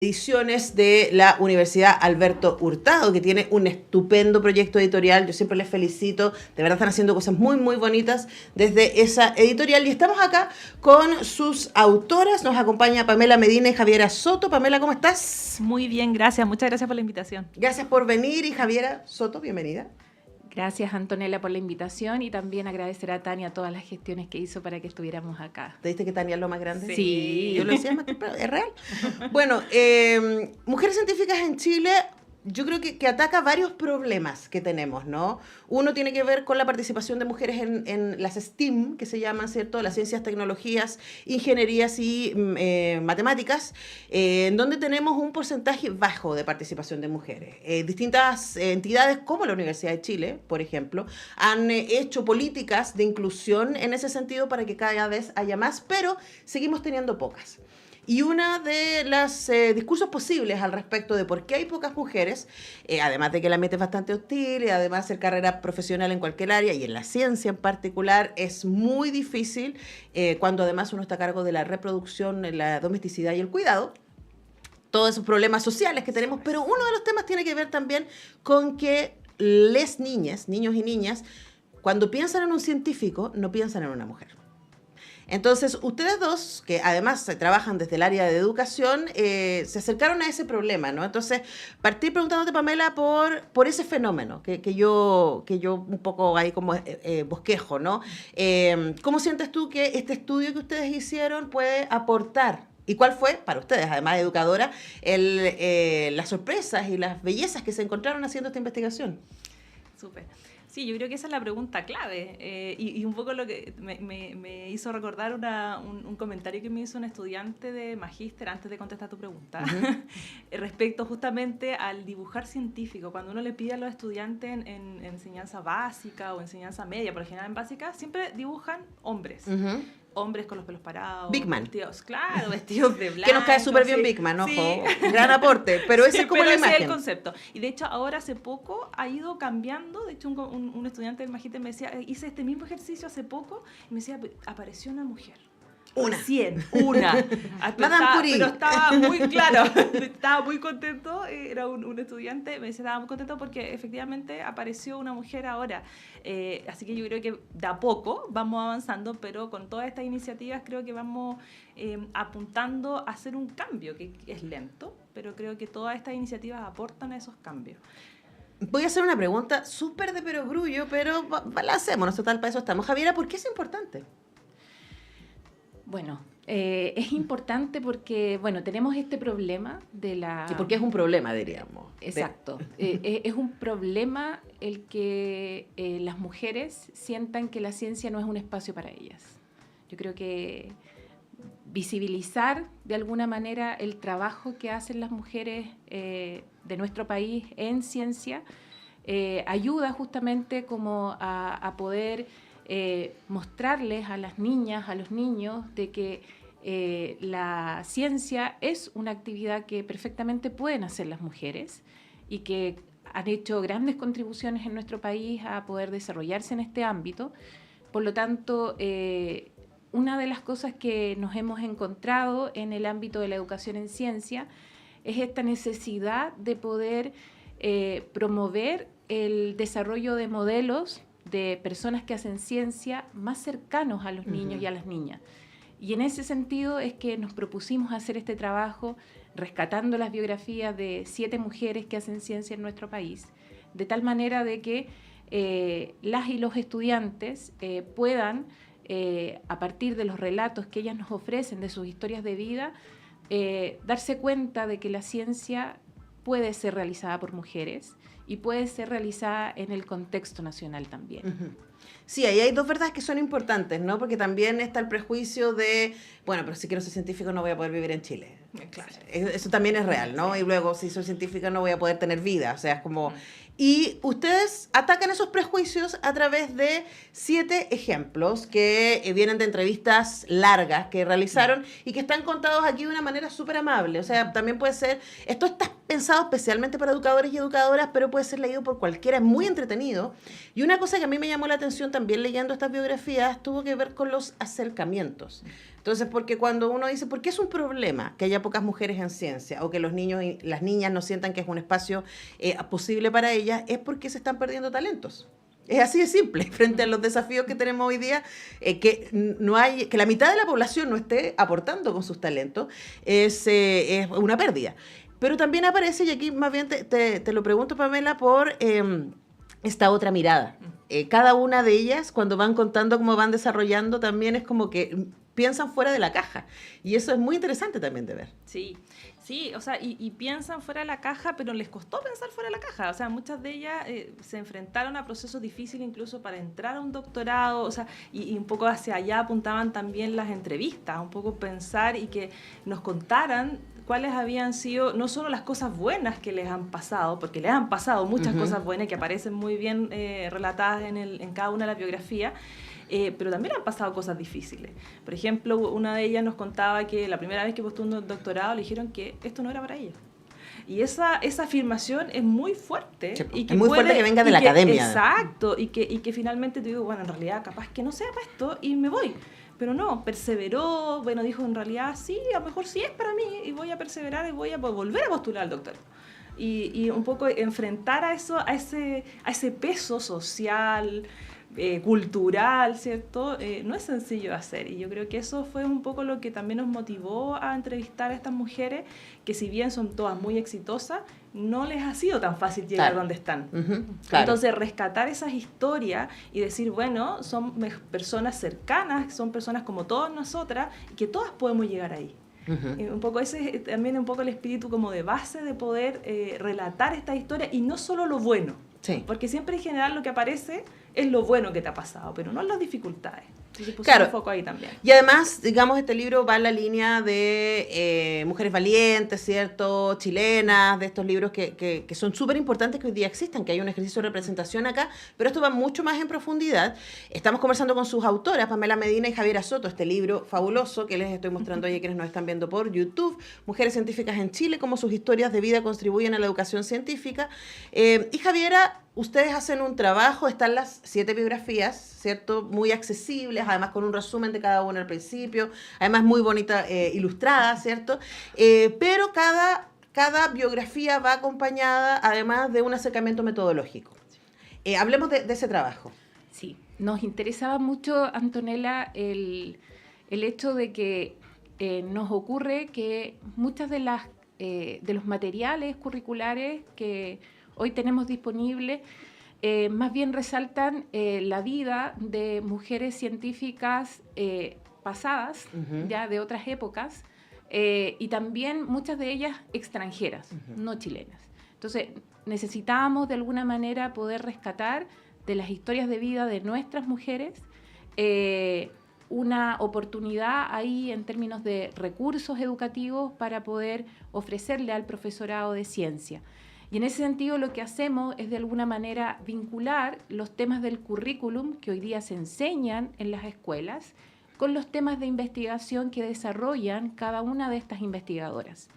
Ediciones de la Universidad Alberto Hurtado, que tiene un estupendo proyecto editorial. Yo siempre les felicito, de verdad están haciendo cosas muy, muy bonitas desde esa editorial. Y estamos acá con sus autoras. Nos acompaña Pamela Medina y Javiera Soto. Pamela, ¿cómo estás? Muy bien, gracias. Muchas gracias por la invitación. Gracias por venir. Y Javiera Soto, bienvenida. Gracias, Antonella, por la invitación y también agradecer a Tania todas las gestiones que hizo para que estuviéramos acá. ¿Te diste que Tania es lo más grande? Sí. Yo lo decía más temprano, es real. Bueno, Mujeres Científicas en Chile, yo creo que ataca varios problemas que tenemos, ¿no? Uno tiene que ver con la participación de mujeres en las STEAM, que se llaman, ¿cierto? Las ciencias, tecnologías, ingenierías y matemáticas, en donde tenemos un porcentaje bajo de participación de mujeres. Distintas entidades, como la Universidad de Chile, por ejemplo, han hecho políticas de inclusión en ese sentido para que cada vez haya más, pero seguimos teniendo pocas. Y uno de los discursos posibles al respecto de por qué hay pocas mujeres, además de que el ambiente es bastante hostil y además hacer carrera profesional en cualquier área y en la ciencia en particular es muy difícil cuando además uno está a cargo de la reproducción, la domesticidad y el cuidado. Todos esos problemas sociales que tenemos, pero uno de los temas tiene que ver también con que les niñas, niños y niñas, cuando piensan en un científico, no piensan en una mujer. Entonces, ustedes dos, que además trabajan desde el área de educación, se acercaron a ese problema, ¿no? Entonces, partí preguntándote, Pamela, por ese fenómeno que yo un poco ahí como bosquejo, ¿no? ¿Cómo sientes tú que este estudio que ustedes hicieron puede aportar? ¿Y cuál fue, para ustedes, además de educadora, las sorpresas y las bellezas que se encontraron haciendo esta investigación? Súper. Sí, yo creo que esa es la pregunta clave y un poco lo que me hizo recordar un comentario que me hizo un estudiante de magíster antes de contestar tu pregunta, respecto justamente al dibujar científico. Cuando uno le pide a los estudiantes en enseñanza básica o enseñanza media, por lo general en básica, siempre dibujan hombres. Hombres con los pelos parados. Big Man. Vestidos, claro, vestidos de blanco. Que nos cae súper bien sí, Big Man, ojo. Sí. Gran aporte, pero ese sí, es como pero la ese imagen. es el concepto. Y de hecho ahora hace poco ha ido cambiando. De hecho un estudiante del magíster me decía, hice este mismo ejercicio hace poco y me decía, apareció una mujer. Una. Una. Madame Curie. Pero estaba muy claro, estaba muy contento, era un estudiante, me decía, estaba muy contento porque efectivamente apareció una mujer ahora. Así que yo creo que de a poco vamos avanzando, pero con todas estas iniciativas creo que vamos apuntando a hacer un cambio, que es lento, pero creo que todas estas iniciativas aportan a esos cambios. Voy a hacer una pregunta súper de perogrullo, pero la hacemos, total, para eso estamos. Javiera, ¿por qué es importante? Bueno, es importante porque, bueno, tenemos este problema de la... Sí, porque es un problema, diríamos. Exacto. Es un problema el que las mujeres sientan que la ciencia no es un espacio para ellas. Yo creo que visibilizar de alguna manera el trabajo que hacen las mujeres de nuestro país en ciencia ayuda justamente como a poder... mostrarles a las niñas, a los niños, de que la ciencia es una actividad que perfectamente pueden hacer las mujeres y que han hecho grandes contribuciones en nuestro país a poder desarrollarse en este ámbito. Por lo tanto, una de las cosas que nos hemos encontrado en el ámbito de la educación en ciencia es esta necesidad de poder promover el desarrollo de modelos de personas que hacen ciencia más cercanos a los niños y a las niñas. Y en ese sentido es que nos propusimos hacer este trabajo rescatando las biografías de 7 mujeres que hacen ciencia en nuestro país, de tal manera de que las y los estudiantes puedan, a partir de los relatos que ellas nos ofrecen de sus historias de vida, darse cuenta de que la ciencia puede ser realizada por mujeres y puede ser realizada en el contexto nacional también. Sí, ahí hay dos verdades que son importantes, ¿no? Porque también está el prejuicio de, bueno, pero si quiero ser científico no voy a poder vivir en Chile. Claro. Eso también es real, ¿no? Y luego, si soy científica no voy a poder tener vida, o sea, es como... Y ustedes atacan esos prejuicios a través de 7 ejemplos que vienen de entrevistas largas que realizaron y que están contados aquí de una manera súper amable. O sea, también puede ser... Esto está pensado especialmente para educadores y educadoras, pero puede ser leído por cualquiera, es muy entretenido. Y una cosa que a mí me llamó la atención atención también leyendo estas biografías tuvo que ver con los acercamientos. Entonces, porque cuando uno dice, ¿por qué es un problema que haya pocas mujeres en ciencia o que los niños y las niñas no sientan que es un espacio posible para ellas? Es porque se están perdiendo talentos. Es así de simple, frente a los desafíos que tenemos hoy día, que la mitad de la población no esté aportando con sus talentos, es una pérdida. Pero también aparece, y aquí más bien te lo pregunto, Pamela, por esta otra mirada. Cada una de ellas, cuando van contando cómo van desarrollando, también es como que piensan fuera de la caja. Y eso es muy interesante también de ver. Sí, o sea, y piensan fuera de la caja, pero les costó pensar fuera de la caja. O sea, muchas de ellas se enfrentaron a procesos difíciles incluso para entrar a un doctorado, o sea, y un poco hacia allá apuntaban también las entrevistas, un poco pensar y que nos contaran cuáles habían sido no solo las cosas buenas que les han pasado, porque les han pasado muchas cosas buenas que aparecen muy bien relatadas en cada una de las biografías, pero también han pasado cosas difíciles. Por ejemplo, una de ellas nos contaba que la primera vez que postuló un doctorado le dijeron que esto no era para ella. Y esa afirmación es muy fuerte. Sí, y que es muy fuerte que venga de la academia. Exacto, y que finalmente te digo, bueno, en realidad capaz que no sea para esto y me voy. Pero no, perseveró, bueno, dijo en realidad sí, a lo mejor sí es para mí y voy a perseverar y voy a volver a postular al doctorado. Y un poco enfrentar a eso, a ese peso social, cultural, ¿cierto? No es sencillo de hacer, y yo creo que eso fue un poco lo que también nos motivó a entrevistar a estas mujeres, que si bien son todas muy exitosas, no les ha sido tan fácil llegar donde están. Claro. Entonces, rescatar esas historias y decir, bueno, son personas cercanas, son personas como todas nosotras, y que todas podemos llegar ahí. Un poco ese es también un poco el espíritu como de base de poder relatar esta historia, y no solo lo bueno. Sí. Porque siempre en general lo que aparece es lo bueno que te ha pasado, pero no las dificultades. Entonces pusimos un foco ahí también. Y además, digamos, este libro va en la línea de mujeres valientes, ¿cierto? Chilenas, de estos libros que son súper importantes que hoy día existan, que hay un ejercicio de representación acá, pero esto va mucho más en profundidad. Estamos conversando con sus autoras, Pamela Medina y Javiera Soto, este libro fabuloso que les estoy mostrando hoy a quienes nos están viendo por YouTube, Mujeres Científicas en Chile, cómo sus historias de vida contribuyen a la educación científica. Y Javiera, ustedes hacen un trabajo, están las 7 biografías, ¿cierto? Muy accesibles, además con un resumen de cada una al principio, además muy bonita, ilustrada, ¿cierto? Pero cada biografía va acompañada además de un acercamiento metodológico. Hablemos de ese trabajo. Sí, nos interesaba mucho, Antonella, el hecho de que nos ocurre que muchas de los materiales curriculares que hoy tenemos disponibles, más bien resaltan la vida de mujeres científicas pasadas, ya de otras épocas, y también muchas de ellas extranjeras, no chilenas. Entonces, necesitábamos de alguna manera poder rescatar de las historias de vida de nuestras mujeres una oportunidad ahí en términos de recursos educativos para poder ofrecerle al profesorado de ciencia. Y en ese sentido lo que hacemos es de alguna manera vincular los temas del currículum que hoy día se enseñan en las escuelas con los temas de investigación que desarrollan cada una de estas investigadoras.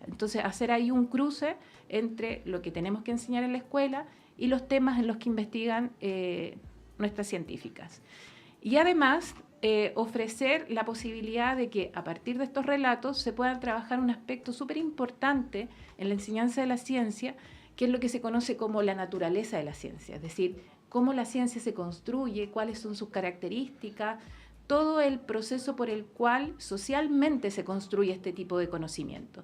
Entonces, hacer ahí un cruce entre lo que tenemos que enseñar en la escuela y los temas en los que investigan nuestras científicas. Y además, ofrecer la posibilidad de que a partir de estos relatos se puedan trabajar un aspecto súper importante en la enseñanza de la ciencia, que es lo que se conoce como la naturaleza de la ciencia, es decir, cómo la ciencia se construye, cuáles son sus características, todo el proceso por el cual socialmente se construye este tipo de conocimiento.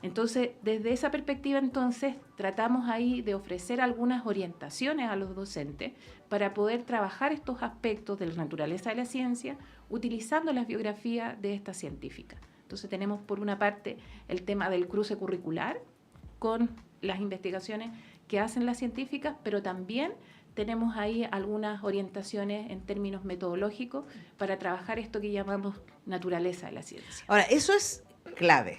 Entonces, desde esa perspectiva, entonces, tratamos ahí de ofrecer algunas orientaciones a los docentes para poder trabajar estos aspectos de la naturaleza de la ciencia utilizando las biografías de estas científicas. Entonces, tenemos por una parte el tema del cruce curricular con las investigaciones que hacen las científicas, pero también tenemos ahí algunas orientaciones en términos metodológicos para trabajar esto que llamamos naturaleza de la ciencia. Ahora, eso es clave.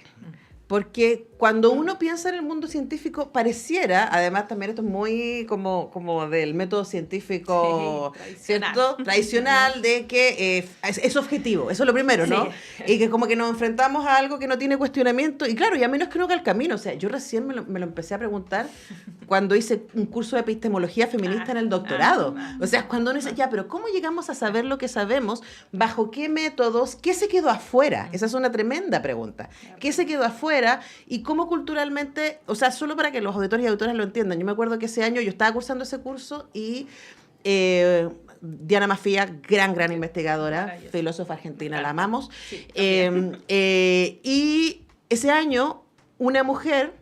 Porque cuando uno piensa en el mundo científico, pareciera, además también esto es muy como del método científico, sí, ¿cierto? Tradicional, de que es objetivo, eso es lo primero, ¿no? Sí. Y que como que nos enfrentamos a algo que no tiene cuestionamiento, y claro, y a menos que no haga el camino, o sea, yo recién me lo empecé a preguntar, cuando hice un curso de epistemología feminista en el doctorado. O sea, cuando uno dice, ya, pero ¿cómo llegamos a saber lo que sabemos? ¿Bajo qué métodos? ¿Qué se quedó afuera? Esa es una tremenda pregunta. ¿Qué se quedó afuera? Y cómo culturalmente, o sea, solo para que los auditores y auditoras lo entiendan. Yo me acuerdo que ese año yo estaba cursando ese curso y Diana Mafía, gran investigadora, filósofa argentina, la amamos. Sí, y ese año una mujer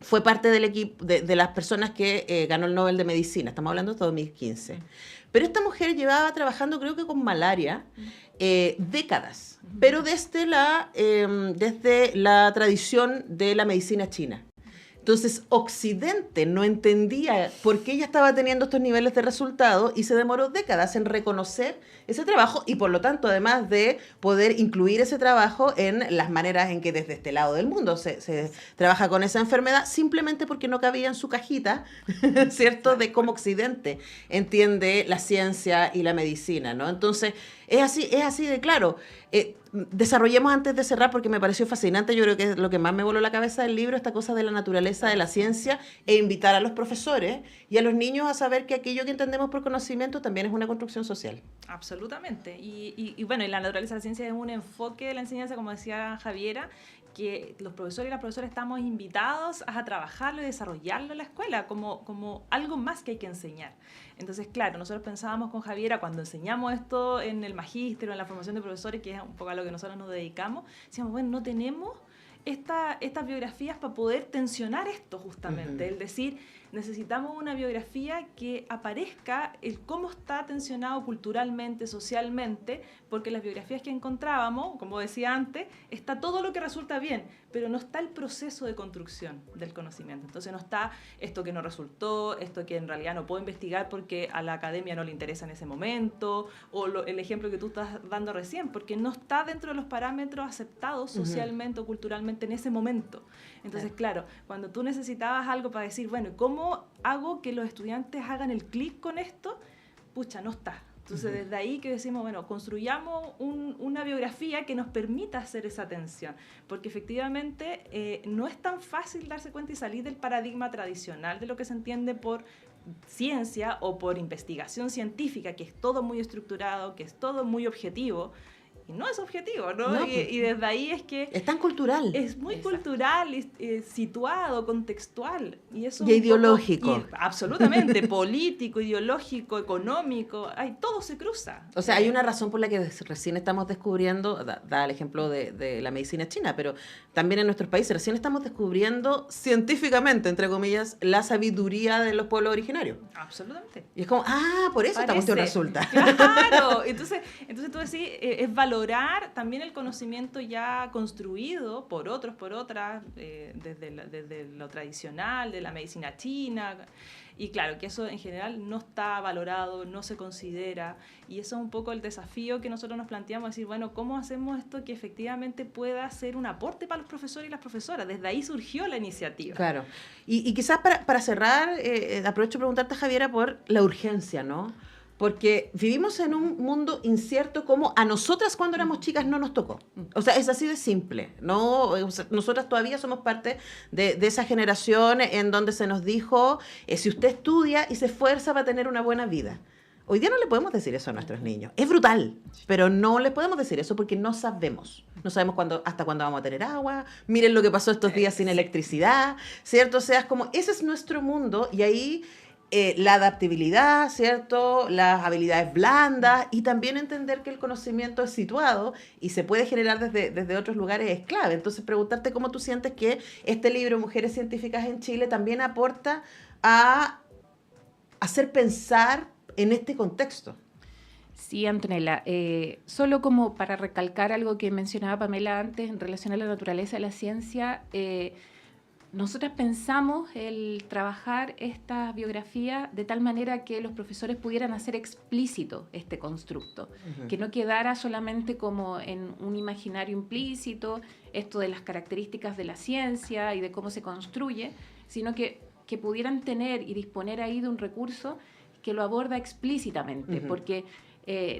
fue parte del equipo de las personas que ganó el Nobel de Medicina. Estamos hablando de 2015. Pero esta mujer llevaba trabajando, creo que con malaria, décadas, pero desde la tradición de la medicina china. Entonces, Occidente no entendía por qué ella estaba teniendo estos niveles de resultado y se demoró décadas en reconocer ese trabajo y, por lo tanto, además de poder incluir ese trabajo en las maneras en que desde este lado del mundo se trabaja con esa enfermedad, simplemente porque no cabía en su cajita, ¿cierto?, de cómo Occidente entiende la ciencia y la medicina, ¿no? Entonces, es así de claro. Desarrollemos antes de cerrar, porque me pareció fascinante, yo creo que es lo que más me voló la cabeza del libro, esta cosa de la naturaleza de la ciencia, e invitar a los profesores y a los niños a saber que aquello que entendemos por conocimiento también es una construcción social. Absolutamente. Y bueno, y la naturaleza de la ciencia es un enfoque de la enseñanza, como decía Javiera, que los profesores y las profesoras estamos invitados a trabajarlo y desarrollarlo en la escuela como algo más que hay que enseñar. Entonces, claro, nosotros pensábamos con Javiera, cuando enseñamos esto en el magíster o en la formación de profesores, que es un poco a lo que nosotros nos dedicamos, decíamos, bueno, no tenemos estas biografías para poder tensionar esto justamente, el decir, necesitamos una biografía que aparezca el cómo está tensionado culturalmente, socialmente, porque las biografías que encontrábamos, como decía antes, está todo lo que resulta bien, pero no está el proceso de construcción del conocimiento. Entonces no está esto que no resultó, esto que en realidad no puedo investigar porque a la academia no le interesa en ese momento, o el ejemplo que tú estás dando recién, porque no está dentro de los parámetros aceptados socialmente o culturalmente en ese momento. Entonces, claro, cuando tú necesitabas algo para decir, bueno, ¿cómo hago que los estudiantes hagan el clic con esto? Pucha, no está. Entonces, desde ahí que decimos, bueno, construyamos una biografía que nos permita hacer esa tensión, porque efectivamente no es tan fácil darse cuenta y salir del paradigma tradicional de lo que se entiende por ciencia o por investigación científica, que es todo muy estructurado, que es todo muy objetivo. Y no es objetivo, ¿no? No, y desde ahí es que... Es tan cultural. Es muy cultural, situado, contextual. Y eso Y ideológico. Absolutamente, político, ideológico, económico, todo se cruza. O sea, hay una razón por la que recién estamos descubriendo, da el ejemplo de la medicina china, pero también en nuestros países recién estamos descubriendo científicamente, entre comillas, la sabiduría de los pueblos originarios. Absolutamente. Y es como, por eso esta cuestión resulta. Claro, entonces tú decís, es valorar también el conocimiento ya construido por otros, por otras, desde lo tradicional, de la medicina china. Y claro, que eso en general no está valorado, no se considera, y eso es un poco el desafío que nosotros nos planteamos, decir, bueno, ¿cómo hacemos esto que efectivamente pueda ser un aporte para los profesores y las profesoras? Desde ahí surgió la iniciativa. Claro. Y quizás para cerrar, aprovecho de preguntarte, Javiera, por la urgencia, ¿no? Porque vivimos en un mundo incierto como a nosotras cuando éramos chicas no nos tocó. O sea, es así de simple, ¿no? O sea, nosotras todavía somos parte de esa generación en donde se nos dijo, si usted estudia y se esfuerza va a tener una buena vida. Hoy día no le podemos decir eso a nuestros niños. Es brutal, pero no les podemos decir eso porque no sabemos. No sabemos hasta cuándo vamos a tener agua. Miren lo que pasó estos días sin electricidad, ¿cierto? O sea, es como, ese es nuestro mundo y ahí... la adaptabilidad, ¿cierto? Las habilidades blandas y también entender que el conocimiento es situado y se puede generar desde otros lugares es clave. Entonces, preguntarte cómo tú sientes que este libro, Mujeres Científicas en Chile, también aporta a hacer pensar en este contexto. Sí, Antonella, solo como para recalcar algo que mencionaba Pamela antes en relación a la naturaleza de la ciencia, nosotras pensamos el trabajar esta biografía de tal manera que los profesores pudieran hacer explícito este constructo, que no quedara solamente como en un imaginario implícito, esto de las características de la ciencia y de cómo se construye, sino que pudieran tener y disponer ahí de un recurso que lo aborda explícitamente, porque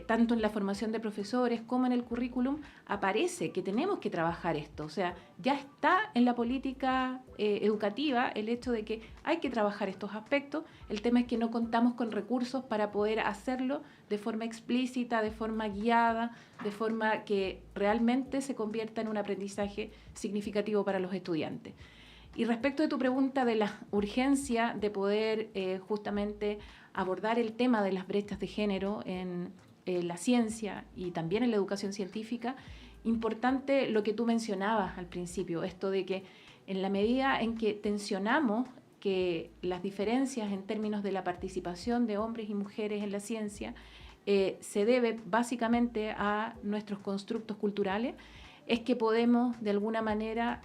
tanto en la formación de profesores como en el currículum, aparece que tenemos que trabajar esto. O sea, ya está en la política educativa el hecho de que hay que trabajar estos aspectos. El tema es que no contamos con recursos para poder hacerlo de forma explícita, de forma guiada, de forma que realmente se convierta en un aprendizaje significativo para los estudiantes. Y respecto de tu pregunta de la urgencia de poder justamente abordar el tema de las brechas de género en la ciencia y también en la educación científica, importante lo que tú mencionabas al principio, esto de que en la medida en que tensionamos que las diferencias en términos de la participación de hombres y mujeres en la ciencia se debe básicamente a nuestros constructos culturales, es que podemos de alguna manera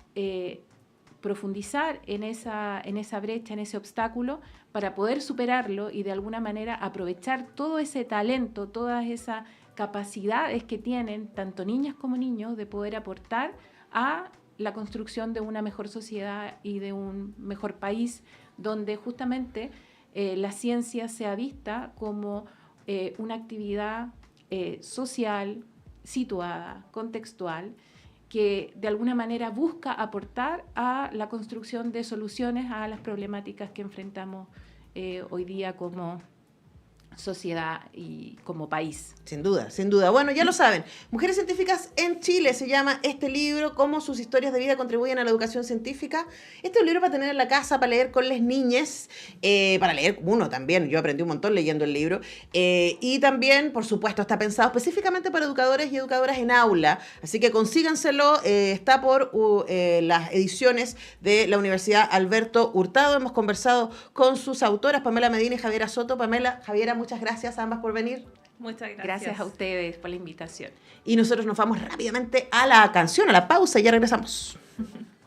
profundizar en esa brecha, en ese obstáculo, para poder superarlo y de alguna manera aprovechar todo ese talento, todas esas capacidades que tienen tanto niñas como niños de poder aportar a la construcción de una mejor sociedad y de un mejor país, donde justamente la ciencia sea vista como una actividad social, situada, contextual, que de alguna manera busca aportar a la construcción de soluciones a las problemáticas que enfrentamos hoy día como sociedad y como país. Sin duda, sin duda. Bueno, ya lo saben, Mujeres Científicas en Chile se llama este libro, Cómo sus historias de vida contribuyen a la educación científica. Este es un libro para tener en la casa, para leer con las niñas, para leer uno también, yo aprendí un montón leyendo el libro, y también, por supuesto, está pensado específicamente para educadores y educadoras en aula, así que consíganselo, está por las ediciones de la Universidad Alberto Hurtado. Hemos conversado con sus autoras, Pamela Medina y Javiera Soto. Javiera, muchas gracias a ambas por venir. Muchas gracias. Gracias a ustedes por la invitación. Y nosotros nos vamos rápidamente a la canción, a la pausa, y ya regresamos.